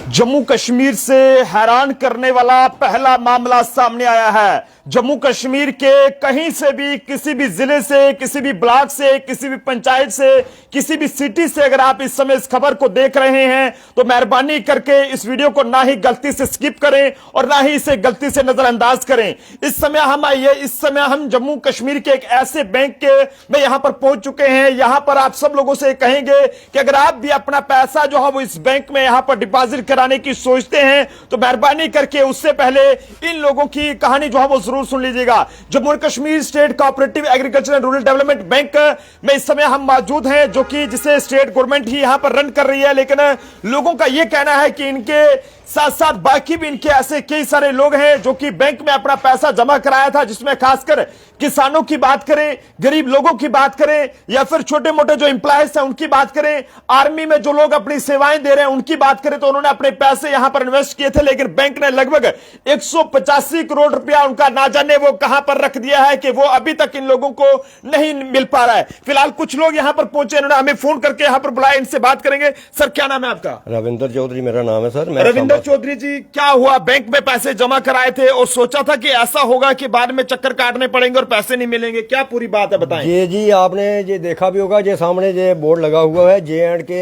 जम्मू कश्मीर से हैरान करने वाला पहला मामला सामने आया है। जम्मू कश्मीर के कहीं से भी, किसी भी जिले से, किसी भी ब्लॉक से, किसी भी पंचायत से, किसी भी सिटी से अगर आप इस समय इस खबर को देख रहे हैं तो मेहरबानी करके इस वीडियो को ना ही गलती से स्किप करें और ना ही इसे गलती से नजरअंदाज करें। इस समय हम जम्मू कश्मीर के एक ऐसे बैंक के में यहां पर पहुंच चुके हैं। यहां पर आप सब लोगों से कहेंगे कि अगर आप भी अपना पैसा जो है वो इस बैंक में यहां पर डिपॉजिट कराने की सोचते हैं तो मेहरबानी करके उससे पहले इन लोगों की कहानी जो है वो जरूर सुन लीजिएगा। Jammu Kashmir state cooperative agriculture and rural development bank में इस समय हम मौजूद हैं, जो कि जिसे स्टेट गवर्नमेंट ही यहां पर रन कर रही है। लेकिन लोगों का यह कहना है कि इनके साथ साथ बाकी भी इनके ऐसे कई सारे लोग हैं जो कि बैंक में अपना पैसा जमा कराया था, जिसमें खासकर किसानों की बात करें, गरीब लोगों की बात करें, या फिर छोटे मोटे जो एम्प्लॉयज हैं उनकी बात करें, आर्मी में जो लोग अपनी सेवाएं दे रहे हैं उनकी बात करें, तो उन्होंने अपने पैसे यहां पर इन्वेस्ट किए थे। लेकिन बैंक ने लगभग 185 करोड़ रुपया उनका ना जाने वो कहां पर रख दिया है कि वो अभी तक इन लोगों को नहीं मिल पा रहा है। फिलहाल कुछ लोग यहां पर पहुंचे, इन्होंने हमें फोन करके यहां पर बुलाया, इनसे बात करेंगे। सर, क्या नाम है आपका? रविंदर चौधरी मेरा नाम है सर। रविंदर चौधरी जी, क्या हुआ? बैंक में पैसे जमा कराए थे और सोचा था कि ऐसा होगा कि बाद में चक्कर काटने पड़ेंगे और पैसे नहीं मिलेंगे, क्या पूरी बात है बताएं? जी आपने ये देखा भी होगा, ये सामने ये बोर्ड लगा हुआ है, J&K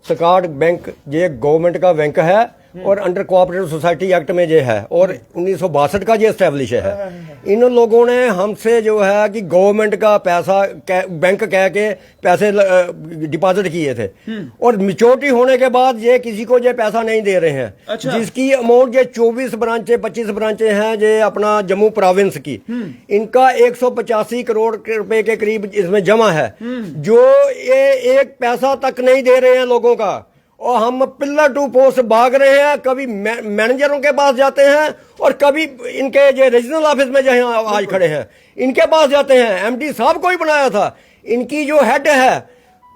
स्काट बैंक, ये गवर्नमेंट का बैंक है और अंडर कोऑपरेटिव सोसाइटी एक्ट में ये है और 1962 का ये एस्टेब्लिश है। इन लोगों ने हमसे जो है कि गवर्नमेंट का पैसा बैंक कह के पैसे डिपॉजिट किए थे और मेच्योरिटी होने के बाद ये किसी को ये पैसा नहीं दे रहे हैं। अच्छा। जिसकी अमाउंट ये 24 ब्रांचें 25 ब्रांचें हैं ये अपना जम्मू प्रोविंस की, इनका 185 करोड़ रुपए के करीब इसमें जमा है, जो ये एक पैसा तक नहीं दे रहे हैं लोगों का। और हम पिलर टू पोस्ट भाग रहे हैं, कभी मैनेजरों के पास जाते हैं और कभी इनके जो रीजनल ऑफिस में जहां आज खड़े हैं इनके पास जाते हैं। एमडी साहब को ही बनाया था, इनकी जो हेड है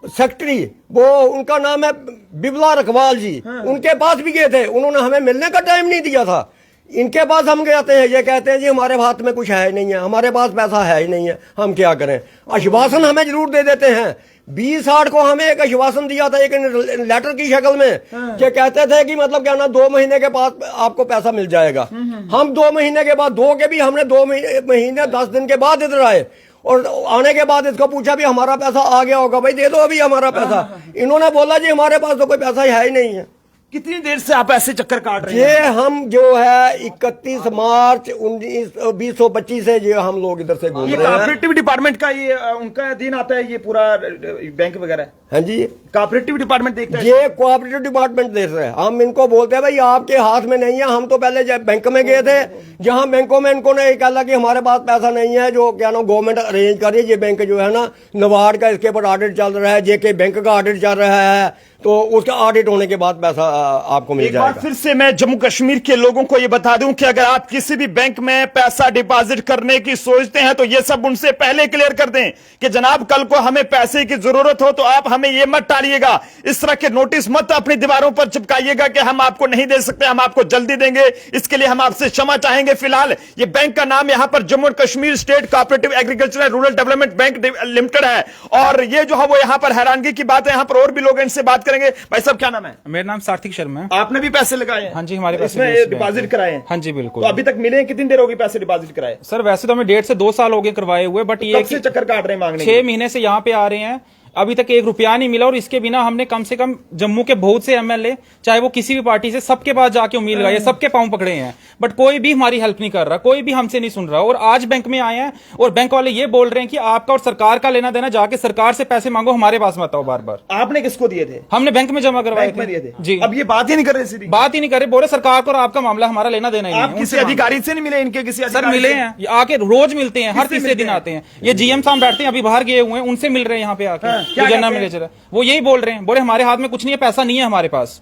सेक्रेटरी, वो उनका नाम है बिबला रखवाल जी, उनके पास भी गए थे, उन्होंने हमें मिलने का टाइम नहीं दिया था। इनके पास हम जाते हैं, ये कहते हैं जी हमारे हाथ में कुछ है ही नहीं है, हमारे पास पैसा है ही नहीं है, हम क्या करें। आश्वासन हमें जरूर दे देते हैं। 20 को हमें एक आश्वासन दिया था एक लेटर की शक्ल में, ये कहते थे कि मतलब क्या ना 2 महीने के बाद आपको पैसा मिल जाएगा। हम 2 महीने के बाद, 2 के भी हमने 2 महीने 10 दिन के बाद इधर आए और आने के बाद इसको पूछा भी हमारा पैसा आ गया होगा, भाई दे दो अभी हमारा पैसा। इन्होंने बोला जी हमारे पास तो कोई पैसा है ही नहीं है। कितनी देर से आप ऐसे चक्कर काट रहे हैं? ये हम जो है 31 मार्च 2025 से जो हम लोग इधर से घूम रहे हैं। कोऑपरेटिव डिपार्टमेंट का ये उनका अधीन आता है ये पूरा बैंक वगैरह? हाँ जी, कोऑपरेटिव डिपार्टमेंट देखता है। ये कोऑपरेटिव डिपार्टमेंट देख रहे हैं। हम इनको बोलते हैं भाई आपके हाथ में नहीं है। हम तो पहले जब बैंक में गए थे, जहां बैंकों में इनको ने कहा कि हमारे पास पैसा नहीं है, जो क्या ना गवर्नमेंट अरेंज कर रही है। ये बैंक जो है ना नबार्ड का, इसके ऊपर ऑडिट चल रहा है, JK बैंक का ऑडिट चल रहा है, तो उसका ऑडिट होने के बाद पैसा आपको मिल जाएगा। एक बार फिर से मैं जम्मू कश्मीर के लोगों को ये बता दूं कि अगर आप किसी भी बैंक में पैसा डिपॉजिट करने की सोचते हैं तो ये सब उनसे पहले क्लियर कर दें कि जनाब कल को हमें पैसे की जरूरत हो तो आप हमें ये मत टालिएगा, इस तरह के नोटिस मत अपनी दीवारों पर चिपकाइएगा कि हम आपको नहीं दे सकते, हम आपको जल्दी देंगे, इसके लिए हम आपसे क्षमा चाहेंगे। फिलहाल ये बैंक का नाम यहाँ पर Jammu Kashmir state cooperative agriculture and rural development bank limited है और ये जो है वो यहाँ पर हैरानगी की बात है। यहाँ पर और भी लोग इनसे बात करेंगे। भाई साहब, क्या नाम है? मेरा नाम सार्थिक शर्मा है। आपने भी पैसे लगाए हैं? हाँ जी, हमारे पैसे इसमें डिपॉजिट कराए हैं? हाँ जी बिल्कुल। तो अभी तक मिले हैं? कितनी देर होगी पैसे डिपॉजिट कराए? सर वैसे तो हमें 1.5 से 2 साल हो गए करवाए हुए, बट ये से चक्कर काट रहे हैं मांगने 6 महीने से यहाँ पे आ रहे हैं, अभी तक 1 रुपया नहीं मिला। और इसके बिना हमने कम से कम जम्मू के बहुत से MLA, चाहे वो किसी भी पार्टी से, सबके पास जाके उम्मीद लगाई, सबके पांव पकड़े हैं, बट कोई भी हमारी हेल्प नहीं कर रहा, कोई भी हमसे नहीं सुन रहा। और आज बैंक में आए हैं और बैंक वाले ये बोल रहे हैं कि आपका और सरकार का लेना देना, जाके सरकार से पैसे मांगो, हमारे पास मत आओ बार बार। आपने किसको दिए थे? हमने बैंक में जमा करवाए थे जी। अब ये बात ही नहीं कर रहे, सीधी बात ही नहीं कर रहे, बोले सरकार को और आपका मामला हमारा लेना देना ही नहीं। आप किसी अधिकारी से नहीं मिले? इनके किसी सर मिले हैं, आके रोज मिलते हैं, हर तीसरे दिन आते हैं। ये GM साहब बैठते हैं, अभी बाहर गए हुए हैं, उनसे मिल रहे हैं यहाँ पे आके, जनरल मैनेजर। वो यही बोल रहे हैं, बोले हमारे हाथ में कुछ नहीं है, पैसा नहीं है हमारे पास।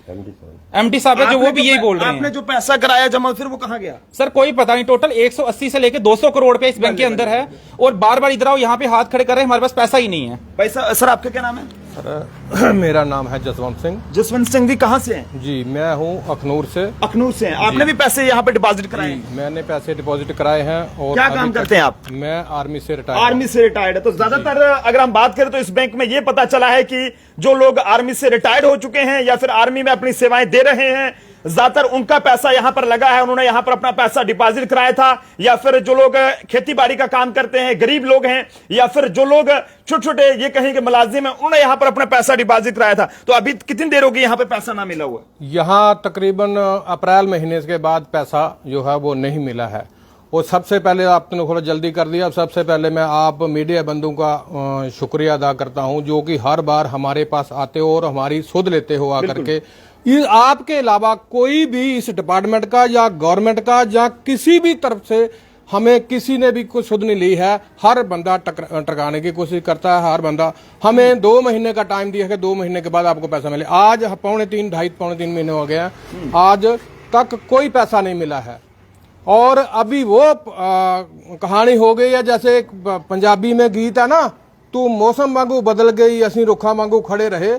MD साहब है जो, वो भी यही बोल रहे हैं। आपने जो पैसा कराया जमा, फिर वो कहाँ गया? सर कोई पता नहीं। टोटल 180 से लेके 200 करोड़ पे इस बैंक के अंदर है और बार बार इधर आओ, यहाँ पे हाथ खड़े कर रहे हैं, हमारे पास पैसा ही नहीं है। भाई सर, आपका क्या नाम है? सर मेरा नाम है जसवंत सिंह। जसवंत सिंह जी, कहाँ से हैं? जी मैं हूँ अखनूर से। अखनूर से हैं। आपने भी पैसे यहाँ पे डिपॉजिट कराए? मैंने पैसे डिपॉजिट कराए हैं। और क्या काम करते हैं आप? मैं आर्मी से रिटायर्ड। आर्मी से रिटायर्ड है। तो ज्यादातर अगर हम बात करें तो इस बैंक में ये पता चला है कि जो लोग आर्मी से रिटायर्ड हो चुके हैं या फिर आर्मी में अपनी सेवाएं दे रहे हैं, ज्यादातर उनका पैसा यहां पर लगा है, उन्होंने यहां पर अपना पैसा डिपॉजिट कराया था, या फिर जो लोग खेती बाड़ी का काम करते हैं, गरीब लोग हैं, या फिर जो लोग छोटे छोटे ये कहें कि मुलाजिम हैं, उन्होंने यहां पर अपना पैसा डिपॉजिट कराया था। तो अभी कितनी देर होगी यहां पर पैसा ना मिला हुआ? यहाँ तकरीबन अप्रैल महीने के बाद पैसा जो है वो नहीं मिला है। वो सबसे पहले आपने थोड़ा जल्दी कर दिया। सबसे पहले मैं आप मीडिया बंधुओं का शुक्रिया अदा करता हूं, जो कि हर बार हमारे पास आते हो और हमारी सुध लेते हो आकर के। ये आपके अलावा कोई भी इस डिपार्टमेंट का या गवर्नमेंट का या किसी भी तरफ से हमें किसी ने भी कोई सुध नहीं ली है। हर बंदा टकराने की कोशिश करता है। हर बंदा हमें 2 महीने का टाइम दिया है, 2 महीने के बाद आपको पैसा मिले। आज पौने 3 महीने हो गए हैं, आज तक कोई पैसा नहीं मिला है। और अभी वो कहानी हो गई है, जैसे एक पंजाबी में गीत है ना, तू मौसम वांगू बदल गई, असी रुखा वांगू खड़े रहे।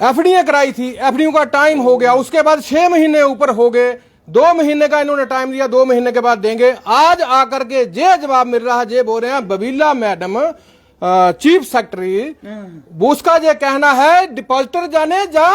एफडीआं कराई थी, एफडीओ का टाइम हो गया, उसके बाद 6 महीने ऊपर हो गए। 2 महीने का इन्होंने टाइम दिया, 2 महीने के बाद देंगे। आज आकर के जे जवाब मिल रहा है, जे बोल रहे हैं बबीला मैडम चीफ सेक्रेटरी, उसका ये कहना है डिपॉजिटर जाने जा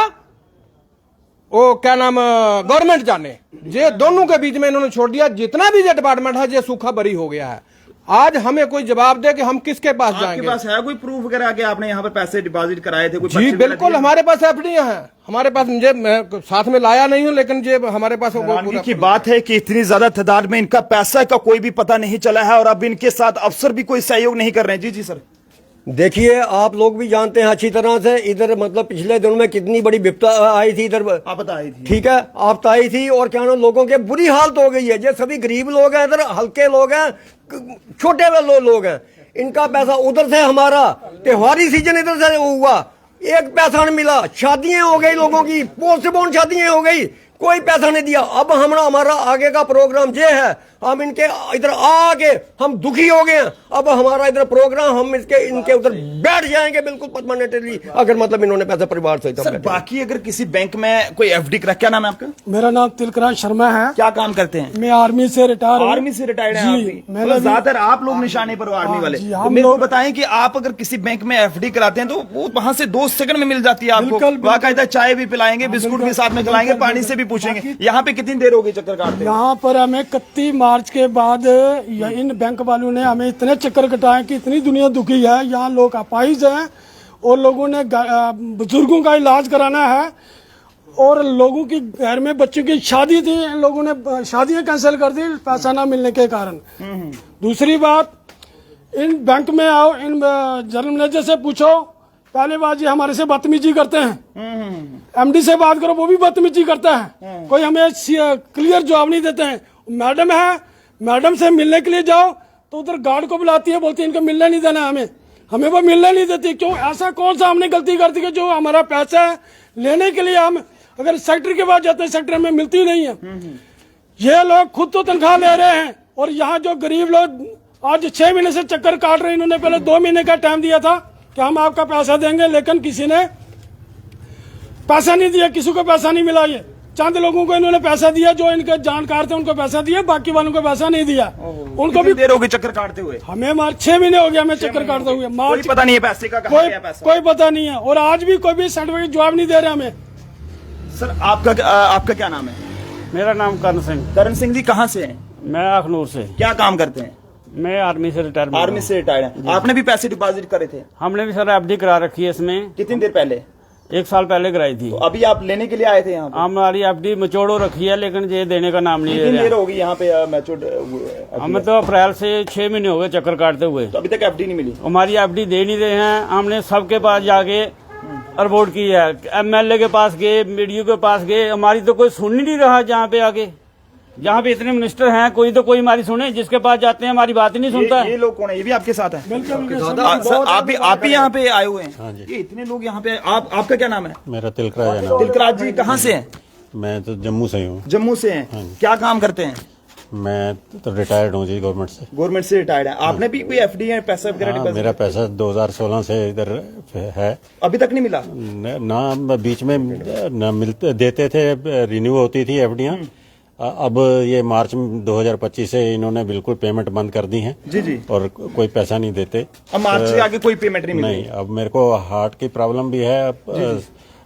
वो क्या नाम गवर्नमेंट जाने, ये दोनों के बीच में इन्होंने छोड़ दिया। जितना भी ये डिपार्टमेंट है ये सूखा बरी हो गया है। आज हमें कोई जवाब दे कि हम किसके पास जाएंगे। आपके पास है कोई प्रूफ वगैरह कि आपने यहाँ पर पैसे डिपॉजिट कराए थे? कोई जी बिल्कुल, हमारे पास एफडीआं हैं, हमारे पास। मुझे मैं साथ में लाया नहीं हूं, लेकिन ये हमारे पास की बात है कि इतनी ज्यादा तादाद में इनका पैसा का कोई भी पता नहीं चला है, और अब इनके साथ अफसर भी कोई सहयोग नहीं कर रहे हैं। जी जी सर, देखिए आप लोग भी जानते हैं अच्छी तरह से, इधर मतलब पिछले दिनों में कितनी बड़ी विपदा आई थी इधर, आपत आई थी। ठीक है, आपदा आई थी, और क्या नाम लोगों के बुरी हालत हो गई है। ये सभी गरीब लोग हैं, इधर हल्के लोग हैं, छोटे लोग हैं। इनका पैसा उधर से, हमारा त्योहारी सीजन इधर से हुआ, एक पैसा नहीं मिला। शादियां हो गई लोगों की, पोस्टपोन शादियां हो गई, कोई पैसा नहीं दिया। अब हमारा आगे का प्रोग्राम ये है, हम इनके इधर आके हम दुखी हो गए हैं। अब हमारा इधर प्रोग्राम, हम इनके उधर बैठ जाएंगे बिल्कुल परमानेंटली, अगर मतलब इन्होंने पैसा परिवार से। सर बाकी अगर किसी बैंक में कोई एफडी करा, क्या नाम है आपका? मेरा नाम तिलकराज शर्मा है। क्या काम करते हैं? मैं आर्मी से रिटायर हूँ। आर्मी से रिटायर्ड हैं आप भी? मतलब ज्यादातर आप लोग निशाने पर हो आर्मी वाले। तो मेरे को बताएं कि आप अगर किसी बैंक में एफडी कराते हैं तो वो वहां से 2 सेकंड में मिल जाती है आपको। बाकायदा चाय भी पिलाएंगे, बिस्कुट भी साथ में खिलाएंगे, पानी से भी पूछेंगे। यहाँ पे कितनी देर हो गई चक्कर काटते? यहाँ पर हमें 31 मार्च के बाद इन बैंक वालों ने हमें इतने चक्कर कटाए कि इतनी दुनिया दुखी है। यहाँ लोग अपाहिज हैं, और लोगों ने बुजुर्गों का इलाज कराना है, और लोगों की घर में बच्चों की शादी थी, इन लोगों ने शादियां कैंसिल कर दी पैसा ना मिलने के कारण। दूसरी बात, इन बैंक में आओ, इन जनरल मैनेजर से पूछो, पहले बात ये हमारे से बदतमीजी करते हैं। एमडी से बात करो, वो भी बदतमीजी करता है, कोई हमें क्लियर जवाब नहीं देते हैं। मैडम है, मैडम से मिलने के लिए जाओ तो उधर गार्ड को बुलाती है, बोलती है इनको मिलने नहीं देना, हमें वो मिलने नहीं देती। क्यों? ऐसा कौन सा हमने गलती कर दी कि जो हमारा पैसा है लेने के लिए हम अगर सेक्रेटरी के पास जाते हैं, सेक्रेटरी में मिलती नहीं है। ये लोग खुद तो तनख्वाह ले रहे हैं, और यहाँ जो गरीब लोग आज 6 महीने से चक्कर काट रहे हैं। इन्होंने पहले 2 महीने का टाइम दिया था कि हम आपका पैसा देंगे, लेकिन किसी ने पैसा नहीं दिया, किसी को पैसा नहीं मिला। ये चंद लोगों को इन्होंने पैसा दिया, जो इनके जानकार थे उनको पैसा दिया, बाकी वालों को पैसा नहीं दिया। उनको भी देर हो गई चक्कर काटते हुए? हमें 6 महीने हो गया हमें चक्कर काटते हुए। कोई पता नहीं है पैसे का, कहाँ गया पैसा? कोई पता नहीं है, और आज भी कोई भी सर्टिफिकेट जवाब नहीं दे रहे हमें। सर आपका क्या नाम है? मेरा नाम करण सिंह। करण सिंह जी कहाँ से हैं? मैं अखनूर से। क्या काम करते हैं? मैं आर्मी से रिटायर। आर्मी से रिटायर्ड हैं। आपने भी पैसे डिपॉजिट करे थे? हमने भी सर एफडी करा रखी है इसमें। कितनी देर पहले? 1 साल पहले कराई थी। तो अभी आप लेने के लिए आए थे यहाँ पे? हमारी एफडी मचोड़ो रखी है, लेकिन ये देने का नाम नहीं ले कितनी देर रहे। होगी यहाँ पे मैच्योर्ड? हमें तो अप्रैल से 6 महीने हो गए चक्कर काटते हुए, तो अभी तक एफडी नहीं मिली? हमारी एफडी दे नहीं रहे हैं। हमने सबके पास जाके रिपोर्ट की है, एमएलए के पास गए, मीडियो के पास गए, हमारी तो कोई सुन ही नहीं रहा। जहाँ पे आगे, जहाँ पे इतने मिनिस्टर हैं, कोई तो कोई हमारी सुने, जिसके पास जाते हैं हमारी बात ही नहीं सुनता है। ये लोग कौन है? ये भी आपके साथ है? बिल्कुल। आप भी यहाँ पे आए हुए हैं? ये इतने लोग यहाँ पे। आपका क्या नाम है? मेरा तिलकराज है नाम। तिलकराज जी कहाँ से हैं? मैं तो जम्मू से ही हूँ। जम्मू से हैं। क्या काम करते हैं? मैं तो रिटायर्ड हूँ जी गवर्नमेंट से। गवर्नमेंट से रिटायर्ड है। आपने भी कोई एफडी है, पैसा वगैरह हाँ, डिपॉजिट? मेरा पैसा 2016 से इधर है, अभी तक नहीं मिला? ना बीच में न मिलते देते थे, रिन्यू होती थी एफडीआं। अब ये मार्च 2025 से इन्होंने बिल्कुल पेमेंट बंद कर दी है। जी जी। और कोई पैसा नहीं देते। अब मार्च से आगे कोई पेमेंट नहीं मिल रही? नहीं, अब मेरे को हार्ट की प्रॉब्लम भी है,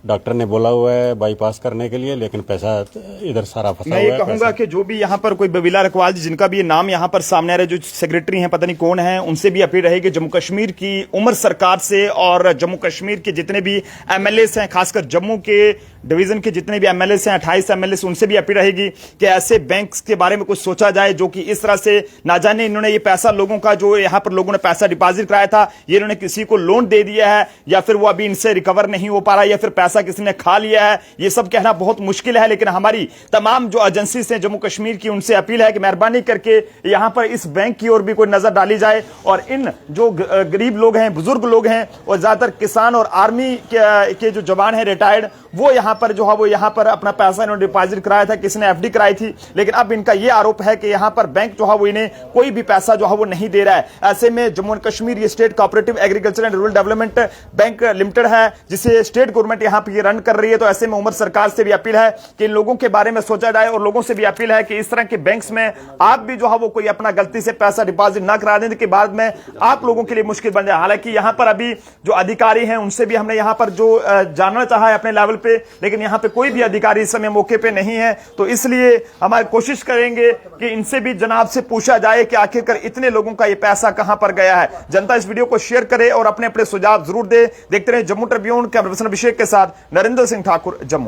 डॉक्टर ने बोला हुआ है बाईपास करने के लिए, लेकिन पैसा इधर सारा फंसा मैं हुआ ये है। कहूंगा कि जो भी यहाँ पर कोई बबीला रखवाल जी जिनका भी ये नाम यहाँ पर सामने आ रहा है, जो सेक्रेटरी हैं, पता नहीं कौन है, उनसे भी अपील रहेगी जम्मू कश्मीर की उमर सरकार से और जम्मू कश्मीर के जितने भी एमएलए हैं, खासकर जम्मू के डिवीजन के जितने भी एमएलए हैं, 28 एमएलए, उनसे भी अपील रहेगी कि ऐसे बैंक के बारे में कुछ सोचा जाए जो कि इस तरह से ना जाने इन्होंने ये पैसा लोगों का, जो यहाँ पर लोगों ने पैसा डिपॉजिट कराया था, ये इन्होंने किसी को लोन दे दिया है या फिर वो अभी इनसे रिकवर नहीं हो पा रहा है या फिर पैसा किसी ने खा लिया है, ये सब कहना बहुत मुश्किल है। लेकिन हमारी तमाम जो एजेंसी हैं जम्मू कश्मीर की, उनसे अपील है कि मेहरबानी करके यहाँ पर इस बैंक की ओर भी कोई नजर डाली जाए और इन जो गरीब लोग हैं, बुजुर्ग लोग हैं और ज्यादातर किसान और आर्मी के जो जवान हैं रिटायर्ड, वो यहाँ पर जो है वो यहाँ पर अपना पैसा इन्होंने डिपॉजिट कराया था, किसी ने एफडी कराई थी, लेकिन अब इनका ये आरोप है कि यहाँ पर बैंक जो है वो इन्हें कोई भी पैसा जो है वो नहीं दे रहा है। ऐसे में जम्मू एंड कश्मीर ये state cooperative agriculture and rural development bank limited है, जिसे स्टेट गवर्नमेंट यहाँ पे ये रन कर रही है। तो ऐसे में उमर सरकार से भी अपील है कि इन लोगों के बारे में सोचा जाए और लोगों से भी अपील है कि इस तरह के बैंक्स में आप भी जो है वो कोई अपना गलती से पैसा डिपॉजिट ना करा देने के बाद में आप लोगों के लिए मुश्किल बन जाए। हालांकि यहाँ पर अभी जो अधिकारी हैं उनसे भी हमने यहाँ पर जो जानना चाहा है अपने लेवल पे, लेकिन यहाँ पे कोई भी अधिकारी इस समय मौके पे नहीं है। तो इसलिए हमारी कोशिश करेंगे कि इनसे भी जनाब से पूछा जाए कि आखिरकार इतने लोगों का ये पैसा कहां पर गया है। जनता इस वीडियो को शेयर करे और अपने अपने सुझाव जरूर दे। देखते रहे जम्मू ट्रिब्यून, कैमरा पर्सन अभिषेक के साथ नरेंद्र सिंह ठाकुर, जम्मू।